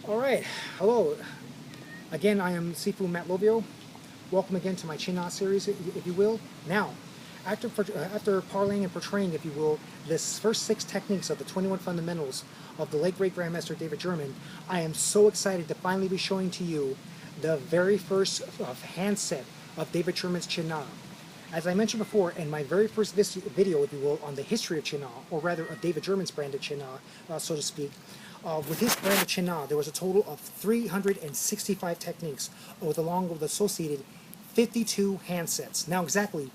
Alright, hello. Again, I am Sifu Matt Lovio. Welcome again to my China series, if you will. Now, after parlaying and portraying, if you will, this first 6 techniques of the 21 fundamentals of the late great Grandmaster David German, I am so excited to finally be showing to you the very first handset of David German's China. As I mentioned before, in my very first video, if you will, on the history of China, or rather of David German's brand of China, so to speak, with his brand of China, there was a total of 365 techniques, along with associated 52 handsets. Now, exactly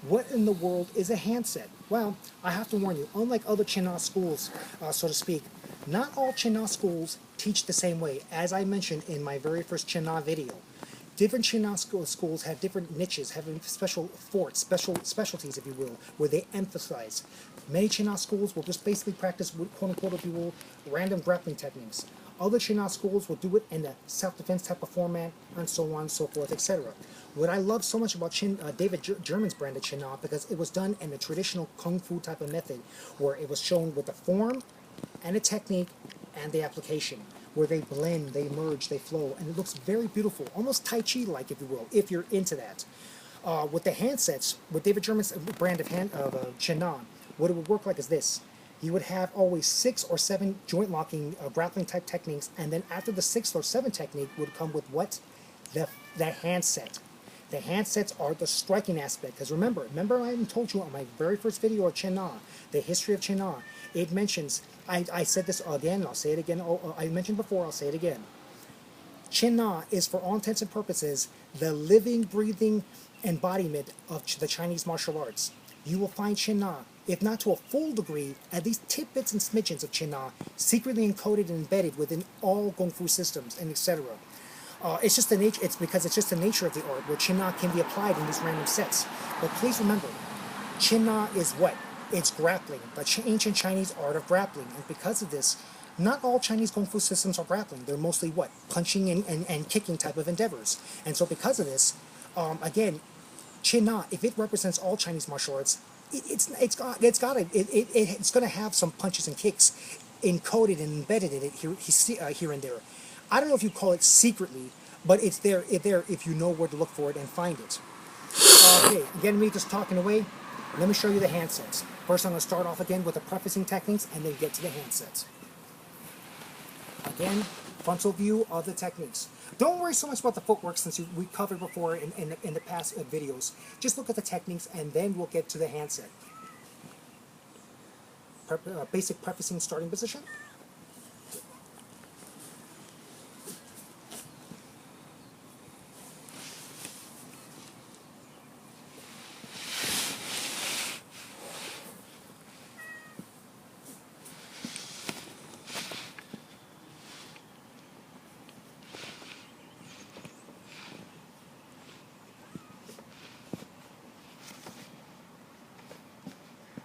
what in the world is a handset? Well, I have to warn you, unlike other China schools, so to speak, not all China schools teach the same way, as I mentioned in my very first China video. Different China schools have different niches, having special forts, specialties, if you will, where they emphasize. Many China schools will just basically practice, quote-unquote, if you will, random grappling techniques. Other China schools will do it in a self-defense type of format, and so on, so forth, etc. What I love so much about David German's brand of China, because it was done in a traditional Kung Fu type of method, where it was shown with the form, and the technique, and the application, where they blend, they merge, they flow, and it looks very beautiful, almost Tai Chi-like, if you will, if you're into that. With the handsets, with David German's brand of China, what it would work like is this. You would have always 6 or 7 joint locking grappling type techniques, and then after the 6th or 7th technique would come with what? The handset. The handsets are the striking aspect, because remember I even told you on my very first video of China, the history of China, it mentions, I said this again, I'll say it again, I mentioned before, I'll say it again. China is, for all intents and purposes, the living, breathing embodiment of the Chinese martial arts. You will find China, if not to a full degree, at least tidbits and smidgens of China, secretly encoded and embedded within all Kung Fu systems, and etc. It's just the nature. It's because it's just the nature of the art, where China can be applied in these random sets. But please remember, China is what? It's grappling, the ancient Chinese art of grappling. And because of this, not all Chinese Kung Fu systems are grappling. They're mostly what? Punching and kicking type of endeavors. And so because of this, again, China, if it represents all Chinese martial arts, it's going to have some punches and kicks encoded and embedded in it here and there. I don't know if you call it secretly, but it's there if you know where to look for it and find it. Okay, again, me just talking away. Let me show you the handsets. First, I'm going to start off again with the prefacing techniques and then get to the handsets. Again, frontal view of the techniques. Don't worry so much about the footwork, since we covered before in the past videos. Just look at the techniques and then we'll get to the handset. Basic prefacing starting position.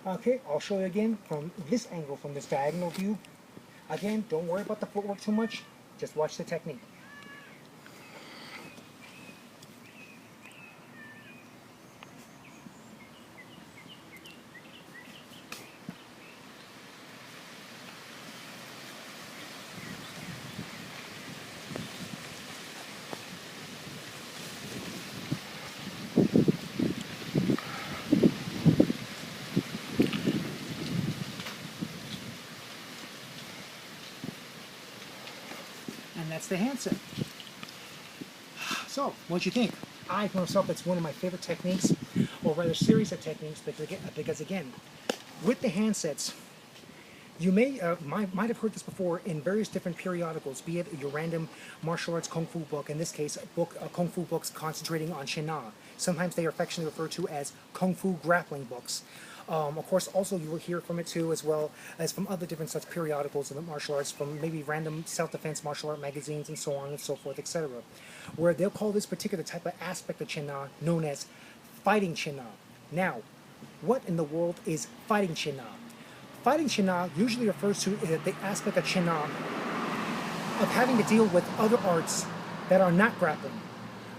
Okay, I'll show you again from this angle, from this diagonal view. Again, don't worry about the footwork too much, just watch the technique. And that's the handset. So, what'd you think? I, for myself, it's one of my favorite techniques, or rather series of techniques, because again, with the handsets, you might have heard this before in various different periodicals, be it your random martial arts Kung Fu book, in this case, Kung Fu books concentrating on China. Sometimes they are affectionately referred to as Kung Fu grappling books. Of course, also you will hear from it too, as well as from other different such periodicals in the martial arts, from maybe random self-defense martial art magazines and so on and so forth, etc., where they'll call this particular type of aspect of China known as fighting China. Now, what in the world is fighting China? Fighting China usually refers to the aspect of China of having to deal with other arts that are not grappling.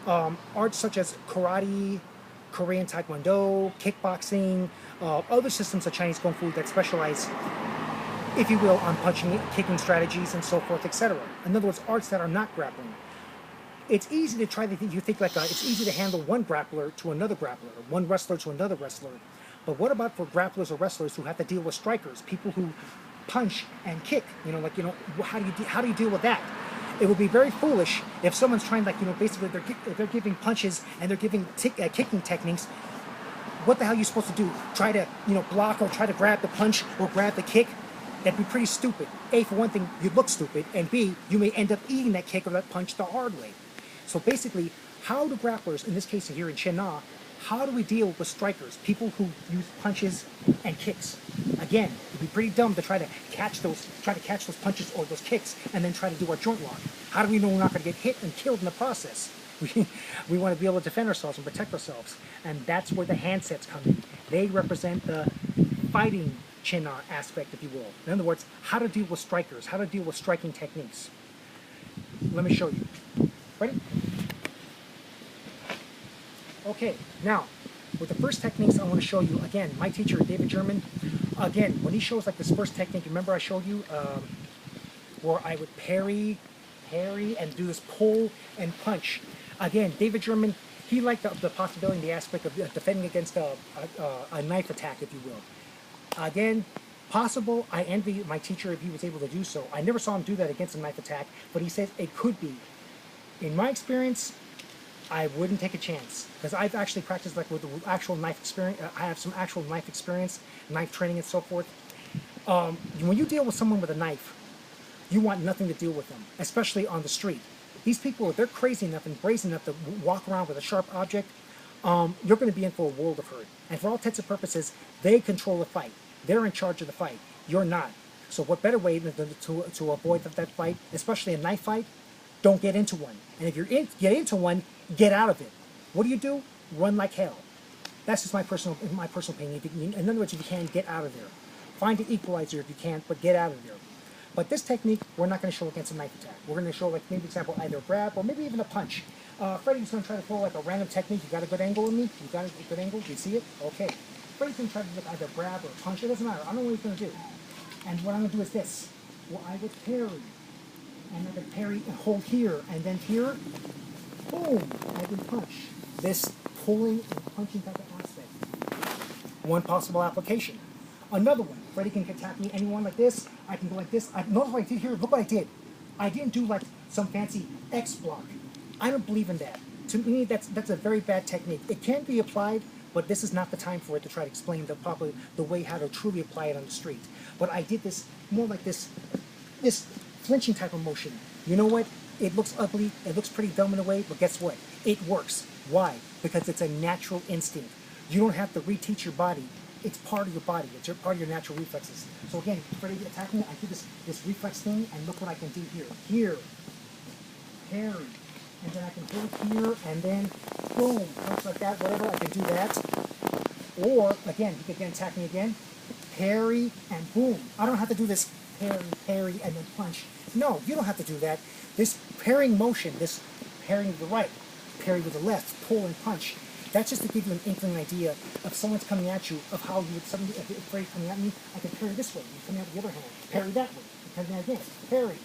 Arts such as karate, Korean Taekwondo, kickboxing, other systems of Chinese Kung Fu that specialize if you will, on punching, kicking strategies, and so forth, etc. In other words, arts that are not grappling. It's easy to try to think, it's easy to handle one grappler to another grappler, or one wrestler to another wrestler. But what about for grapplers or wrestlers who have to deal with strikers, people who punch and kick? How do you deal with that? It would be very foolish if someone's trying, basically they're giving punches and they're giving kicking techniques. What the hell are you supposed to do? Try to, block or try to grab the punch or grab the kick? That'd be pretty stupid. A, for one thing, you'd look stupid, and B, you may end up eating that kick or that punch the hard way. So basically, how do grapplers, in this case here in Chuan Fa, how do we deal with strikers, people who use punches and kicks? Again, it'd be pretty dumb to try to catch those punches or those kicks and then try to do our joint lock. How do we know we're not going to get hit and killed in the process? We want to be able to defend ourselves and protect ourselves, and that's where the handsets come in. They represent the fighting Chuan Fa aspect, if you will. In other words, how to deal with strikers, how to deal with striking techniques. Let me show you. Ready? Okay, now, with the first techniques I want to show you, again, my teacher, David German, again, when he shows like this first technique, remember I showed you where I would parry, and do this pull and punch. Again, David German, he liked the possibility, the aspect of defending against a knife attack, if you will. Again, possible, I envy my teacher if he was able to do so. I never saw him do that against a knife attack, but he says it could be. In my experience, I wouldn't take a chance, because I've actually practiced like with the actual knife experience. I have some actual knife experience, knife training and so forth. When you deal with someone with a knife, you want nothing to do with them, especially on the street. These people, if they're crazy enough and brazen enough to walk around with a sharp object, you're going to be in for a world of hurt. And for all intents and purposes, they control the fight. They're in charge of the fight. You're not. So what better way than to avoid that fight, especially a knife fight? Don't get into one. And if get into one, get out of it. What do? Run like hell. That's just my personal opinion. In other words, if you can, get out of there. Find an equalizer if you can, but get out of there. But this technique, we're not going to show against a knife attack. We're going to show, like, maybe example, either a grab or maybe even a punch. Freddie's going to try to pull like a random technique. You got a good angle on me? You got a good angle? Do you see it? Okay. Freddie's going to try to do either grab or a punch. It doesn't matter. I don't know what he's going to do. And what I'm going to do is this. Well, I would parry. And I would parry and hold here. And then here, boom, I would punch. This pulling and punching type of aspect. One possible application. Another one. Freddie can attack me, anyone like this. I can go like this. Notice what I did here. Look what I did. I didn't do like some fancy X block. I don't believe in that. To me, that's a very bad technique. It can be applied, but this is not the time for it to try to explain the way how to truly apply it on the street. But I did this more like this flinching type of motion. You know what? It looks ugly. It looks pretty dumb in a way, but guess what? It works. Why? Because it's a natural instinct. You don't have to reteach your body. It's part of your body. It's part of your natural reflexes. So again, Freddie attack me, I do this reflex thing, and look what I can do here. Here, parry, and then I can hold here, and then boom, punch like that, whatever, I can do that. Or, again, you can attack me again, parry, and boom. I don't have to do this parry, and then punch. No, you don't have to do that. This parrying motion, this parrying with the right, parry with the left, pull and punch, that's just to give you an inkling idea of someone's coming at you, of how you would suddenly, if Freddie's coming at me, I can parry this way, you come out with the other hand, parry that way, and then again, parry.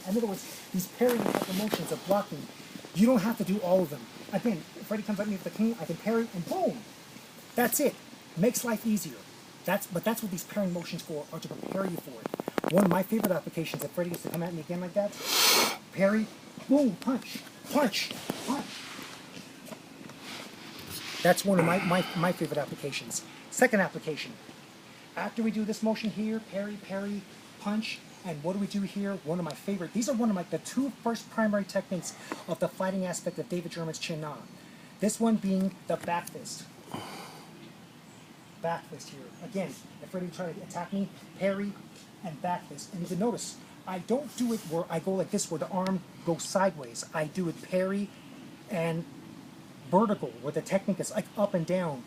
In other words, these parrying type of motions of blocking, you don't have to do all of them. Again, if Freddie comes at me with the king, I can parry, and boom! That's it. Makes life easier. But that's what these parrying motions for, are to prepare you for it. One of my favorite applications, if Freddie used to come at me again like that, parry, boom, punch, punch, punch. That's one of my favorite applications. Second application. After we do this motion here, parry, parry, punch, and what do we do here? One of my favorite. These are one of the two first primary techniques of the fighting aspect of David German's Chuan Fa. This one being the back fist. Back fist here. Again, if Freddie tries to attack me, parry and back fist. And you can notice, I don't do it where I go like this, where the arm goes sideways. I do it parry and vertical, where the technique is like up and down,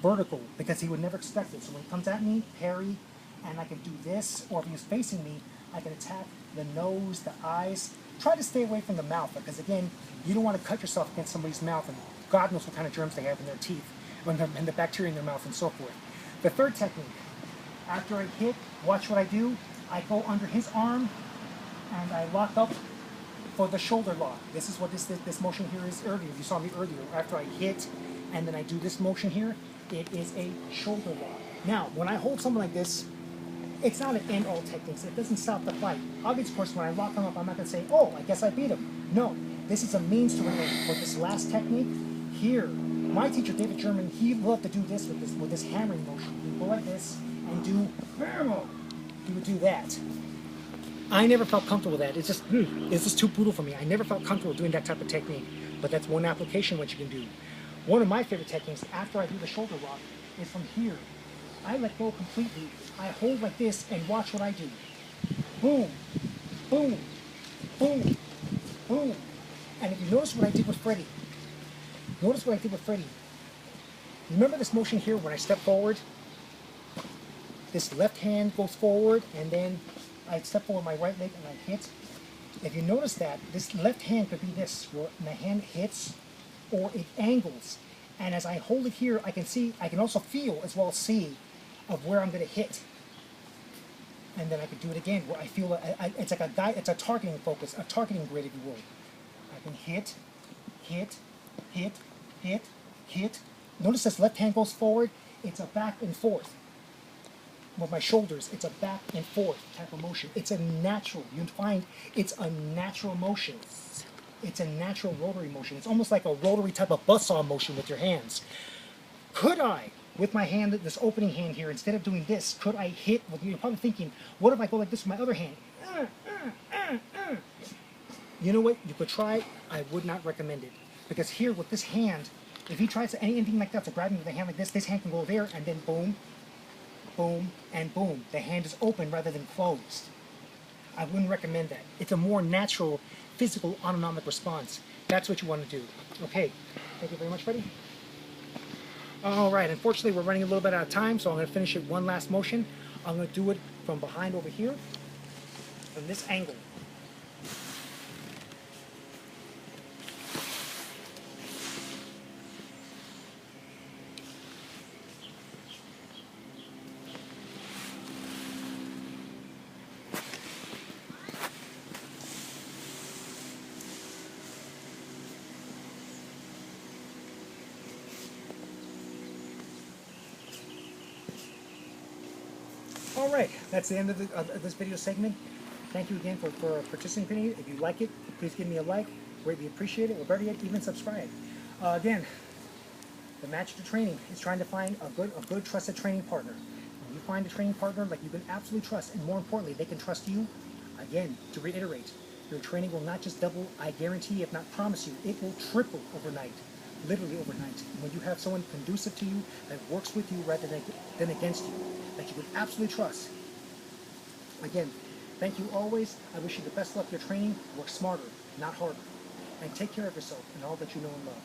vertical, because he would never expect it. So when he comes at me, parry, and I can do this, or if he was facing me, I can attack the nose, the eyes. Try to stay away from the mouth, because again, you don't want to cut yourself against somebody's mouth, and God knows what kind of germs they have in their teeth, and the bacteria in their mouth, and so forth. The third technique, After I hit, watch what I do. I go under his arm and I lock up for the shoulder lock. This is what this motion here is earlier. You saw me earlier. After I hit and then I do this motion here, it is a shoulder lock. Now, when I hold something like this, it's not an end-all technique. It doesn't stop the fight. Obviously, of course, when I lock him up, I'm not going to say, oh, I guess I beat him. No, this is a means to an end. For this last technique, here, my teacher, David German, he loved to do this with this hammering motion. He would go like this and do, he would do that. I never felt comfortable with that. It's just too brutal for me. I never felt comfortable doing that type of technique. But that's one application what you can do. One of my favorite techniques after I do the shoulder lock is from here. I let go completely. I hold like this and watch what I do. Boom, boom, boom, boom. And if you notice what I did with Freddie, remember this motion here when I step forward? This left hand goes forward and then I step forward my right leg and I hit. If you notice that, this left hand could be this, where my hand hits or it angles. And as I hold it here, I can also feel as well as see of where I'm going to hit. And then I could do it again, where I feel it's like it's a targeting focus, a targeting grid, if you will. I can hit, hit, hit, hit, hit. Notice this left hand goes forward. It's a back and forth. With my shoulders, it's a back and forth type of motion. It's a natural. You find it's a natural motion. It's a natural rotary motion. It's almost like a rotary type of buzzsaw motion with your hands. Could I, with my hand, this opening hand here, instead of doing this, could I hit? Well, you're probably thinking, what if I go like this with my other hand? You know what? You could try. I would not recommend it. Because here with this hand, if he tries anything like that to grab me with a hand like this hand can go there and then boom, boom, and boom. The hand is open rather than closed. I wouldn't recommend that. It's a more natural, physical, autonomic response. That's what you want to do. Okay, thank you very much, Freddie. All right, unfortunately, we're running a little bit out of time, so I'm going to finish it one last motion. I'm going to do it from behind over here, from this angle. All right, that's the end of this video segment. Thank you again for participating. If you like it, please give me a like. Greatly appreciate it. Or better yet, even subscribe. Again, the Match to Training is trying to find a good trusted training partner. When you find a training partner like you can absolutely trust, and more importantly, they can trust you, again, to reiterate, your training will not just double, I guarantee, if not promise you, it will triple overnight. Literally overnight. When you have someone conducive to you that works with you rather than against you, that you would absolutely trust. Again, thank you always. I wish you the best luck with your training. Work smarter, not harder. And take care of yourself and all that you know and love.